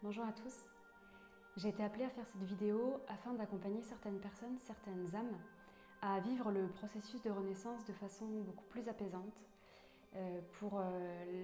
Bonjour à tous. J'ai été appelée à faire cette vidéo afin d'accompagner certaines personnes, certaines âmes, à vivre le processus de renaissance de façon beaucoup plus apaisante. Pour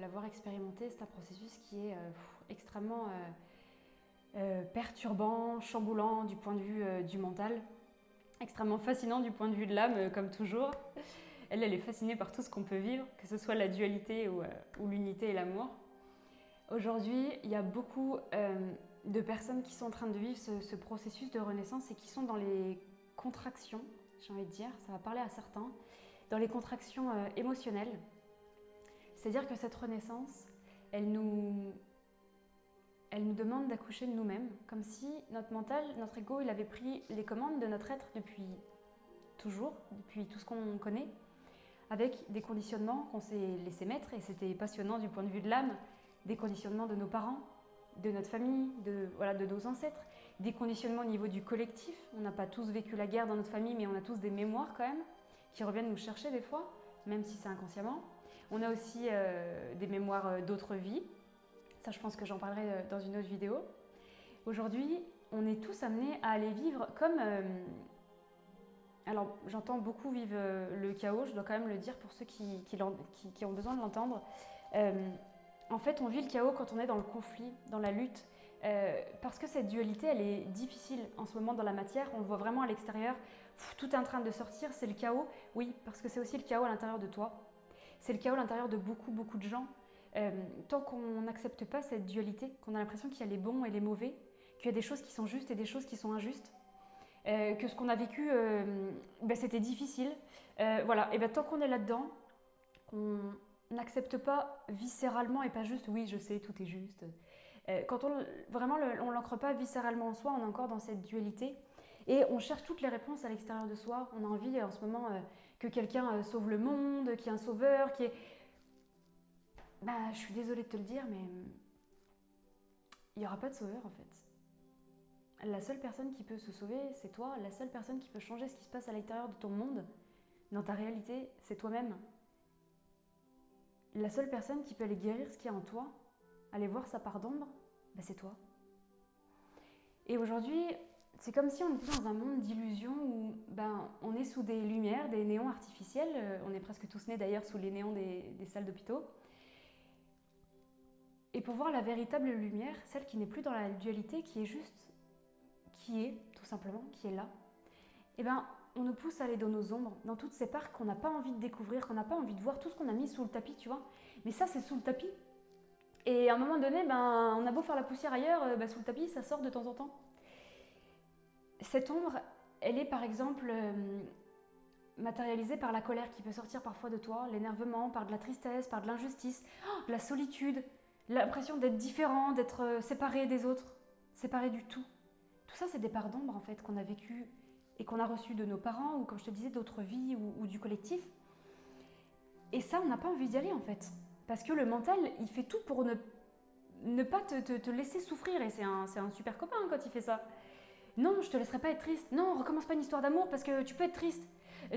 l'avoir expérimenté, c'est un processus qui est extrêmement perturbant, chamboulant du point de vue du mental, extrêmement fascinant du point de vue de l'âme, comme toujours. Elle est fascinée par tout ce qu'on peut vivre, que ce soit la dualité ou l'unité et l'amour. Aujourd'hui, il y a beaucoup de personnes qui sont en train de vivre ce processus de renaissance et qui sont dans les contractions, j'ai envie de dire, ça va parler à certains, dans les contractions émotionnelles. C'est-à-dire que cette renaissance, elle nous demande d'accoucher de nous-mêmes, comme si notre mental, notre ego, il avait pris les commandes de notre être depuis toujours, depuis tout ce qu'on connaît, avec des conditionnements qu'on s'est laissé mettre, et c'était passionnant du point de vue de l'âme, des conditionnements de nos parents, de notre famille, de nos ancêtres, des conditionnements au niveau du collectif. On n'a pas tous vécu la guerre dans notre famille, mais on a tous des mémoires quand même, qui reviennent nous chercher des fois, même si c'est inconsciemment. On a aussi des mémoires d'autres vies. Ça, je pense que j'en parlerai dans une autre vidéo. Aujourd'hui, on est tous amenés à aller vivre comme... Alors, j'entends beaucoup vivre le chaos, je dois quand même le dire pour ceux qui ont besoin de l'entendre. En fait, on vit le chaos quand on est dans le conflit, dans la lutte, parce que cette dualité, elle est difficile en ce moment dans la matière. On le voit vraiment à l'extérieur, tout est en train de sortir, c'est le chaos. Oui, parce que c'est aussi le chaos à l'intérieur de toi. C'est le chaos à l'intérieur de beaucoup de gens. Tant qu'on n'accepte pas cette dualité, qu'on a l'impression qu'il y a les bons et les mauvais, qu'il y a des choses qui sont justes et des choses qui sont injustes, que ce qu'on a vécu, c'était difficile. Voilà, et tant qu'on est là-dedans, qu'on n'accepte pas viscéralement et pas juste oui je sais tout est juste. Quand on vraiment on l'ancre pas viscéralement en soi, on est encore dans cette dualité et on cherche toutes les réponses à l'extérieur de soi. On a envie en ce moment que quelqu'un sauve le monde, qu'il y ait un sauveur, qui est... Bah je suis désolée de te le dire mais il n'y aura pas de sauveur en fait. La seule personne qui peut se sauver, c'est toi. La seule personne qui peut changer ce qui se passe à l'intérieur de ton monde, dans ta réalité, c'est toi-même. La seule personne qui peut aller guérir ce qu'il y a en toi, aller voir sa part d'ombre, c'est toi. Et aujourd'hui, c'est comme si on était dans un monde d'illusions où on est sous des lumières, des néons artificiels. On est presque tous nés d'ailleurs sous les néons des salles d'hôpitaux. Et pour voir la véritable lumière, celle qui n'est plus dans la dualité, qui est juste, qui est tout simplement, qui est là, on nous pousse à aller dans nos ombres, dans toutes ces parts qu'on n'a pas envie de découvrir, qu'on n'a pas envie de voir, tout ce qu'on a mis sous le tapis, tu vois. Mais ça, c'est sous le tapis. Et à un moment donné, on a beau faire la poussière ailleurs, sous le tapis, ça sort de temps en temps. Cette ombre, elle est par exemple matérialisée par la colère qui peut sortir parfois de toi, l'énervement, par de la tristesse, par de l'injustice, de la solitude, l'impression d'être différent, d'être séparé des autres, séparé du tout. Tout ça, c'est des parts d'ombre en fait qu'on a vécues et qu'on a reçues de nos parents ou, comme je te disais, d'autres vies ou du collectif. Et ça, on n'a pas envie d'y aller en fait. Parce que le mental, il fait tout pour ne pas te laisser souffrir. Et c'est un super copain quand il fait ça. Non, je te laisserai pas être triste. Non, recommence pas une histoire d'amour parce que tu peux être triste.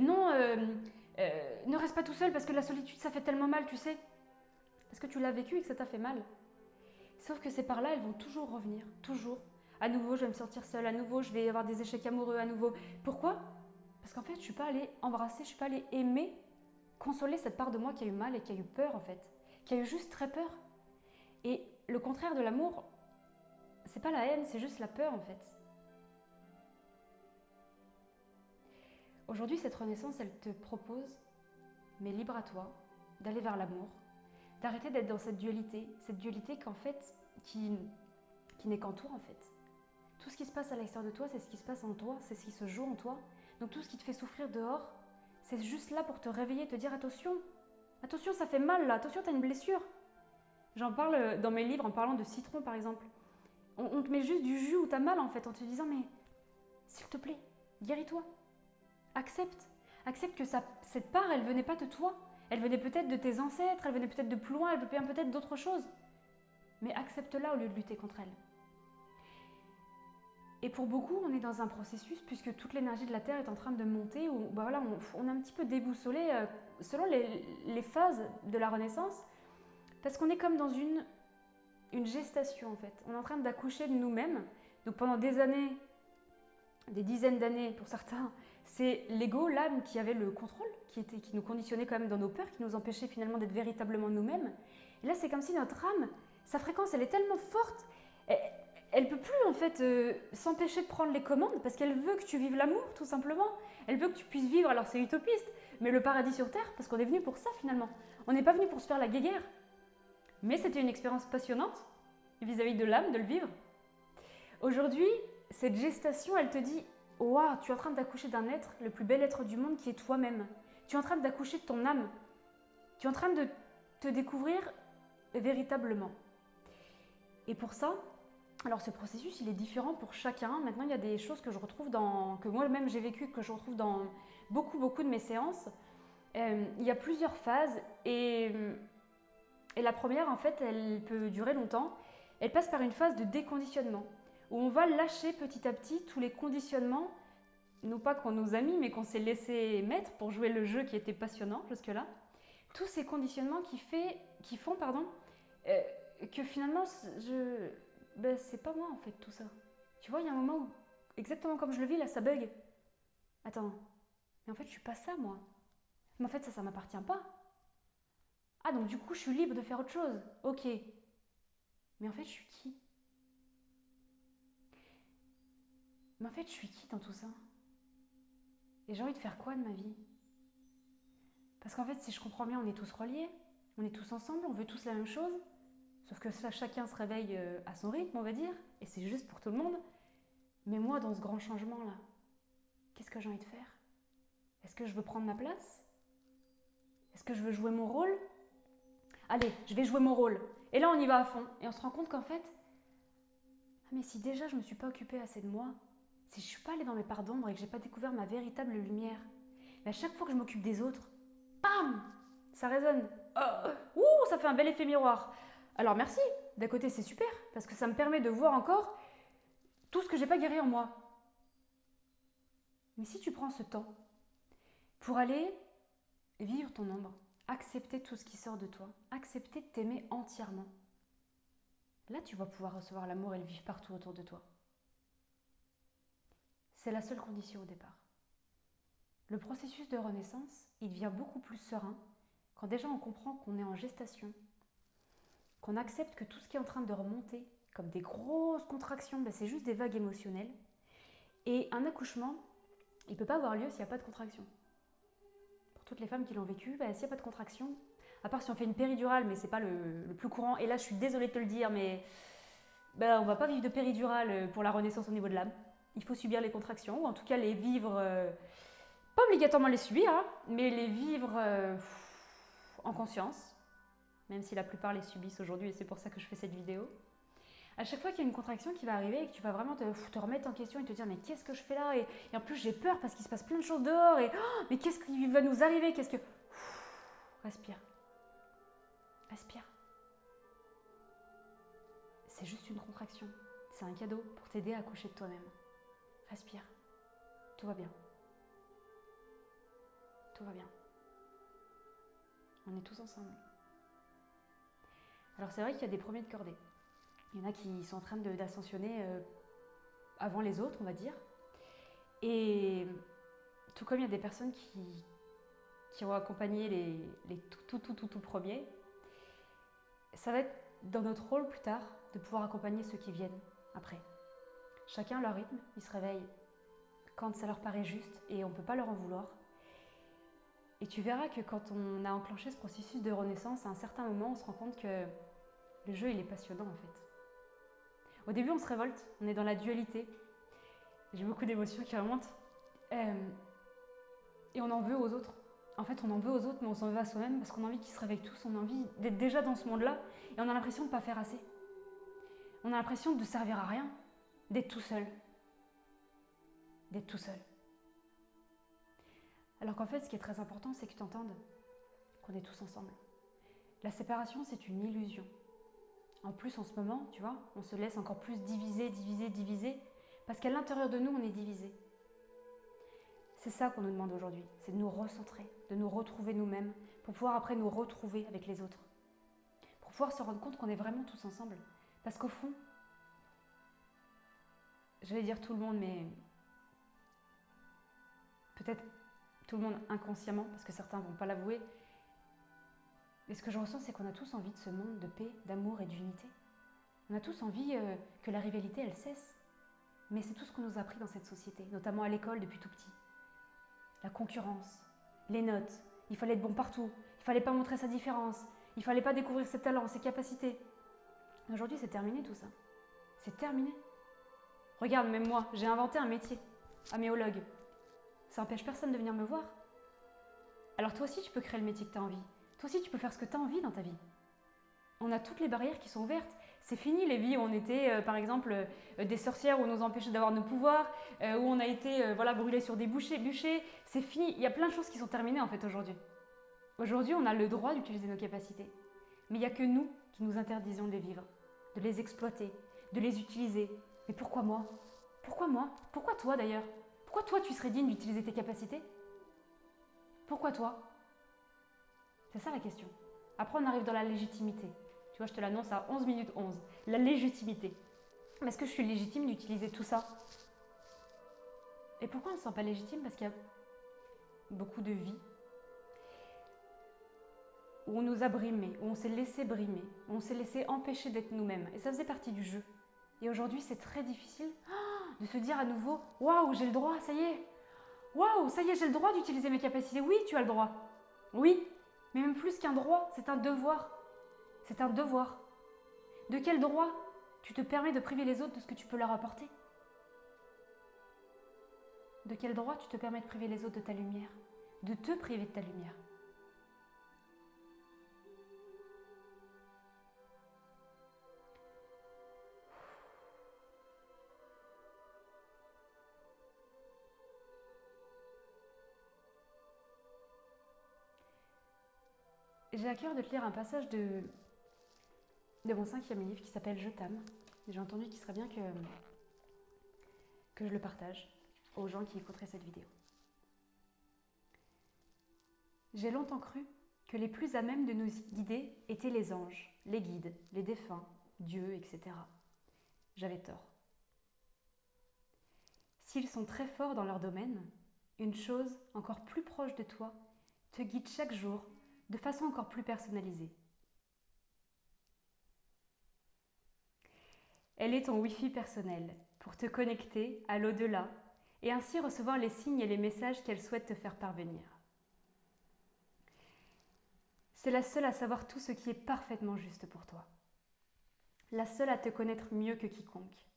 Non, ne reste pas tout seul parce que la solitude, ça fait tellement mal, tu sais. Parce que tu l'as vécu et que ça t'a fait mal. Sauf que ces parts-là, elles vont toujours revenir. Toujours. À nouveau, je vais me sentir seule. À nouveau, je vais avoir des échecs amoureux. À nouveau. Pourquoi? Parce qu'en fait, je suis pas allée embrasser, je suis pas allée aimer, consoler cette part de moi qui a eu mal et qui a eu peur en fait. Qui a eu juste très peur. Et le contraire de l'amour, c'est pas la haine, c'est juste la peur en fait. Aujourd'hui, cette renaissance, elle te propose, mais libre à toi, d'aller vers l'amour, d'arrêter d'être dans cette dualité qu'en fait, qui n'est qu'en toi en fait. Tout ce qui se passe à l'extérieur de toi, c'est ce qui se passe en toi, c'est ce qui se joue en toi. Donc tout ce qui te fait souffrir dehors, c'est juste là pour te réveiller, te dire attention, attention, ça fait mal là, attention, t'as une blessure. J'en parle dans mes livres en parlant de citron par exemple. On te met juste du jus où t'as mal en fait, en te disant mais s'il te plaît, guéris-toi. Accepte. Accepte que cette part, elle venait pas de toi. Elle venait peut-être de tes ancêtres, elle venait peut-être de plus loin, elle venait peut-être d'autres choses. Mais accepte-la au lieu de lutter contre elle. Et pour beaucoup, on est dans un processus, puisque toute l'énergie de la Terre est en train de monter, où on est un petit peu déboussolé selon les phases de la Renaissance, parce qu'on est comme dans une une gestation en fait. On est en train d'accoucher de nous-mêmes. Donc pendant des années, des dizaines d'années pour certains, c'est l'ego, l'âme qui avait le contrôle, qui nous conditionnait quand même dans nos peurs, qui nous empêchait finalement d'être véritablement nous-mêmes. Et là, c'est comme si notre âme, sa fréquence, elle est tellement forte, elle ne peut plus en fait s'empêcher de prendre les commandes parce qu'elle veut que tu vives l'amour tout simplement. Elle veut que tu puisses vivre, alors c'est utopiste, mais le paradis sur terre parce qu'on est venu pour ça finalement. On n'est pas venu pour se faire la guéguerre. Mais c'était une expérience passionnante vis-à-vis de l'âme de le vivre. Aujourd'hui, cette gestation, elle te dit « Waouh, tu es en train d'accoucher d'un être, le plus bel être du monde qui est toi-même. Tu es en train d'accoucher de ton âme. Tu es en train de te découvrir véritablement. » Et pour ça, alors ce processus, il est différent pour chacun. Maintenant, il y a des choses que je retrouve que moi-même j'ai vécues, que je retrouve dans beaucoup de mes séances. Il y a plusieurs phases et la première, en fait, elle peut durer longtemps. Elle passe par une phase de déconditionnement où on va lâcher petit à petit tous les conditionnements, non pas qu'on nous a mis, mais qu'on s'est laissé mettre pour jouer le jeu qui était passionnant jusque-là. Tous ces conditionnements qui font que finalement, c'est pas moi en fait tout ça. Tu vois, il y a un moment où, exactement comme je le vis, là, ça bug. Attends, mais en fait, je suis pas ça moi. Mais en fait, ça m'appartient pas. Ah, donc du coup, je suis libre de faire autre chose. Ok. Mais en fait, je suis qui? Mais en fait, je suis qui dans tout ça? Et j'ai envie de faire quoi de ma vie? Parce qu'en fait, si je comprends bien, on est tous reliés. On est tous ensemble, on veut tous la même chose. Sauf que chacun se réveille à son rythme, on va dire. Et c'est juste pour tout le monde. Mais moi, dans ce grand changement-là, qu'est-ce que j'ai envie de faire? Est-ce que je veux prendre ma place? Est-ce que je veux jouer mon rôle? Allez, je vais jouer mon rôle. Et là, on y va à fond. Et on se rend compte qu'en fait, ah mais si déjà je ne me suis pas occupée assez de moi, si je ne suis pas allée dans mes parts d'ombre et que je n'ai pas découvert ma véritable lumière, mais à chaque fois que je m'occupe des autres, bam, ça résonne. Ouh, ça fait un bel effet miroir. Alors merci, d'un côté c'est super, parce que ça me permet de voir encore tout ce que j'ai pas guéri en moi. Mais si tu prends ce temps pour aller vivre ton ombre, accepter tout ce qui sort de toi, accepter de t'aimer entièrement, là tu vas pouvoir recevoir l'amour et le vivre partout autour de toi. C'est la seule condition au départ. Le processus de renaissance, il devient beaucoup plus serein quand déjà on comprend qu'on est en gestation, qu'on accepte que tout ce qui est en train de remonter, comme des grosses contractions, c'est juste des vagues émotionnelles. Et un accouchement, il ne peut pas avoir lieu s'il n'y a pas de contraction. Pour toutes les femmes qui l'ont vécu, s'il n'y a pas de contraction, à part si on fait une péridurale, mais ce n'est pas le plus courant, et là je suis désolée de te le dire, mais on ne va pas vivre de péridurale pour la renaissance au niveau de l'âme. Il faut subir les contractions, ou en tout cas les vivre, pas obligatoirement les subir, hein, mais les vivre en conscience, même si la plupart les subissent aujourd'hui, et c'est pour ça que je fais cette vidéo. À chaque fois qu'il y a une contraction qui va arriver et que tu vas vraiment te remettre en question et te dire mais qu'est-ce que je fais là, et en plus j'ai peur parce qu'il se passe plein de choses dehors, et mais qu'est-ce qui va nous arriver, respire, respire. C'est juste une contraction, c'est un cadeau pour t'aider à accoucher de toi-même. Respire, tout va bien, tout va bien, on est tous ensemble. Alors c'est vrai qu'il y a des premiers de cordée. Il y en a qui sont en train d'ascensionner avant les autres, on va dire. Et tout comme il y a des personnes qui ont accompagné les tout premiers, ça va être dans notre rôle plus tard de pouvoir accompagner ceux qui viennent après. Chacun à leur rythme, ils se réveillent quand ça leur paraît juste et on ne peut pas leur en vouloir. Et tu verras que quand on a enclenché ce processus de renaissance, à un certain moment, on se rend compte que le jeu, il est passionnant en fait. Au début, on se révolte, on est dans la dualité. J'ai beaucoup d'émotions qui remontent. Et on en veut aux autres. En fait, on en veut aux autres, mais on s'en veut à soi-même parce qu'on a envie qu'ils se réveillent tous, on a envie d'être déjà dans ce monde-là et on a l'impression de ne pas faire assez. On a l'impression de servir à rien, d'être tout seul. D'être tout seul. Alors qu'en fait, ce qui est très important, c'est que tu entendes qu'on est tous ensemble. La séparation, c'est une illusion. En plus, en ce moment, tu vois, on se laisse encore plus diviser, parce qu'à l'intérieur de nous, on est divisé. C'est ça qu'on nous demande aujourd'hui, c'est de nous recentrer, de nous retrouver nous-mêmes, pour pouvoir après nous retrouver avec les autres. Pour pouvoir se rendre compte qu'on est vraiment tous ensemble. Parce qu'au fond, j'allais dire tout le monde, mais peut-être tout le monde inconsciemment, parce que certains ne vont pas l'avouer. Mais ce que je ressens, c'est qu'on a tous envie de ce monde de paix, d'amour et d'unité. On a tous envie que la rivalité, elle cesse. Mais c'est tout ce qu'on nous a appris dans cette société, notamment à l'école depuis tout petit. La concurrence, les notes, il fallait être bon partout, il fallait pas montrer sa différence, il fallait pas découvrir ses talents, ses capacités. Aujourd'hui, c'est terminé tout ça. C'est terminé. Regarde, même moi, j'ai inventé un métier, améologue. Ça n'empêche personne de venir me voir. Alors toi aussi, tu peux créer le métier que tu as envie. Toi aussi, tu peux faire ce que tu as envie dans ta vie. On a toutes les barrières qui sont ouvertes. C'est fini les vies où on était, par exemple, des sorcières, où on nous empêchait d'avoir nos pouvoirs, où on a été brûlés sur des bûchers. C'est fini. Il y a plein de choses qui sont terminées en fait aujourd'hui. Aujourd'hui, on a le droit d'utiliser nos capacités. Mais il n'y a que nous qui nous interdisions de les vivre, de les exploiter, de les utiliser. Mais pourquoi moi? Pourquoi moi? Pourquoi toi d'ailleurs? Pourquoi toi tu serais digne d'utiliser tes capacités? Pourquoi toi? C'est ça la question. Après, on arrive dans la légitimité. Tu vois, je te l'annonce à 11 minutes 11. La légitimité. Mais est-ce que je suis légitime d'utiliser tout ça? Et pourquoi on ne se sent pas légitime? Parce qu'il y a beaucoup de vies où on nous a brimés, où on s'est laissé brimer, où on s'est laissé empêcher d'être nous-mêmes. Et ça faisait partie du jeu. Et aujourd'hui, c'est très difficile de se dire à nouveau « Waouh, j'ai le droit, ça y est! Waouh, ça y est, j'ai le droit d'utiliser mes capacités. Oui, tu as le droit. Oui, mais même plus qu'un droit, c'est un devoir. C'est un devoir. De quel droit tu te permets de priver les autres de ce que tu peux leur apporter? De quel droit tu te permets de priver les autres de ta lumière? De te priver de ta lumière? J'ai à cœur de te lire un passage de mon 5e livre qui s'appelle Je t'aime. J'ai entendu qu'il serait bien que je le partage aux gens qui écouteraient cette vidéo. J'ai longtemps cru que les plus à même de nous guider étaient les anges, les guides, les défunts, Dieu, etc. J'avais tort. S'ils sont très forts dans leur domaine, une chose encore plus proche de toi te guide chaque jour de façon encore plus personnalisée. Elle est ton Wi-Fi personnel pour te connecter à l'au-delà et ainsi recevoir les signes et les messages qu'elle souhaite te faire parvenir. C'est la seule à savoir tout ce qui est parfaitement juste pour toi. La seule à te connaître mieux que quiconque.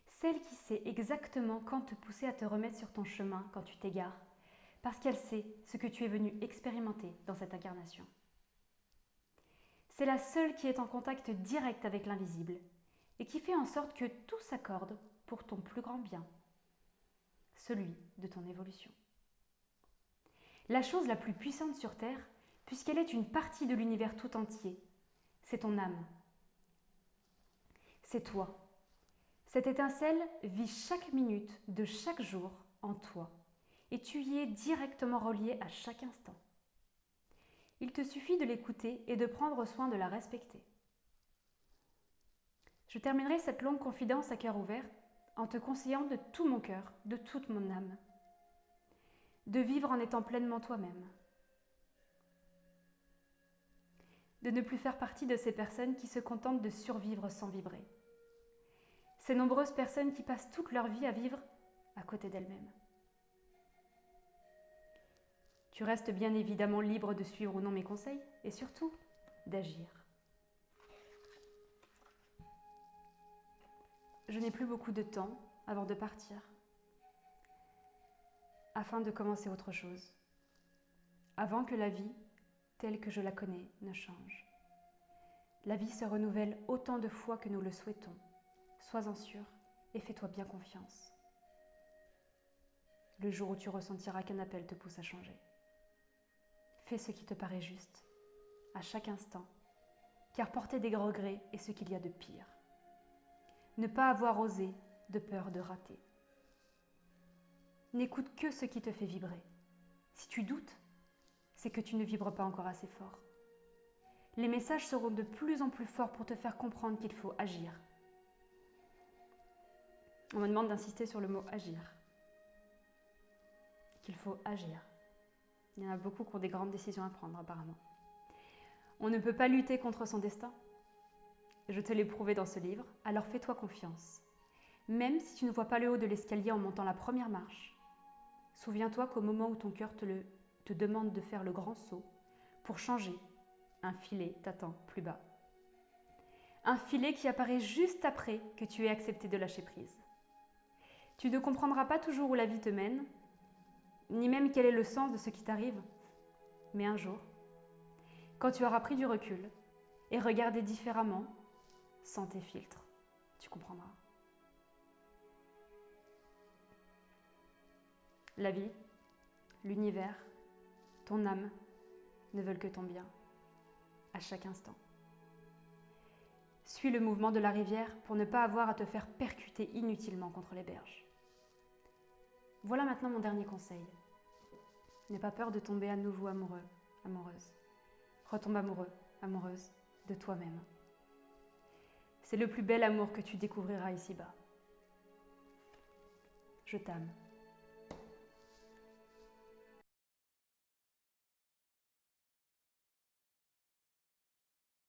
Celle qui sait exactement quand te pousser à te remettre sur ton chemin quand tu t'égares, parce qu'elle sait ce que tu es venu expérimenter dans cette incarnation. C'est la seule qui est en contact direct avec l'invisible et qui fait en sorte que tout s'accorde pour ton plus grand bien, celui de ton évolution. La chose la plus puissante sur Terre, puisqu'elle est une partie de l'univers tout entier, c'est ton âme. C'est toi. Cette étincelle vit chaque minute de chaque jour en toi et tu y es directement relié à chaque instant. Il te suffit de l'écouter et de prendre soin de la respecter. Je terminerai cette longue confidence à cœur ouvert en te conseillant de tout mon cœur, de toute mon âme, de vivre en étant pleinement toi-même, de ne plus faire partie de ces personnes qui se contentent de survivre sans vibrer. Ces nombreuses personnes qui passent toute leur vie à vivre à côté d'elles-mêmes. Tu restes bien évidemment libre de suivre ou non mes conseils et surtout d'agir. Je n'ai plus beaucoup de temps avant de partir, afin de commencer autre chose, avant que la vie, telle que je la connais, ne change. La vie se renouvelle autant de fois que nous le souhaitons. Sois-en sûr et fais-toi bien confiance. Le jour où tu ressentiras qu'un appel te pousse à changer. Fais ce qui te paraît juste, à chaque instant, car porter des regrets est ce qu'il y a de pire. Ne pas avoir osé de peur de rater. N'écoute que ce qui te fait vibrer. Si tu doutes, c'est que tu ne vibres pas encore assez fort. Les messages seront de plus en plus forts pour te faire comprendre qu'il faut agir. On me demande d'insister sur le mot agir. Qu'il faut agir. Il y en a beaucoup qui ont des grandes décisions à prendre apparemment. On ne peut pas lutter contre son destin. Je te l'ai prouvé dans ce livre, alors fais-toi confiance. Même si tu ne vois pas le haut de l'escalier en montant la première marche, souviens-toi qu'au moment où ton cœur te demande de faire le grand saut, pour changer, un filet t'attend plus bas. Un filet qui apparaît juste après que tu aies accepté de lâcher prise. Tu ne comprendras pas toujours où la vie te mène, ni même quel est le sens de ce qui t'arrive. Mais un jour, quand tu auras pris du recul et regardé différemment, sans tes filtres, tu comprendras. La vie, l'univers, ton âme ne veulent que ton bien, à chaque instant. Suis le mouvement de la rivière pour ne pas avoir à te faire percuter inutilement contre les berges. Voilà maintenant mon dernier conseil. N'aie pas peur de tomber à nouveau amoureux, amoureuse. Retombe amoureux, amoureuse de toi-même. C'est le plus bel amour que tu découvriras ici-bas. Je t'aime.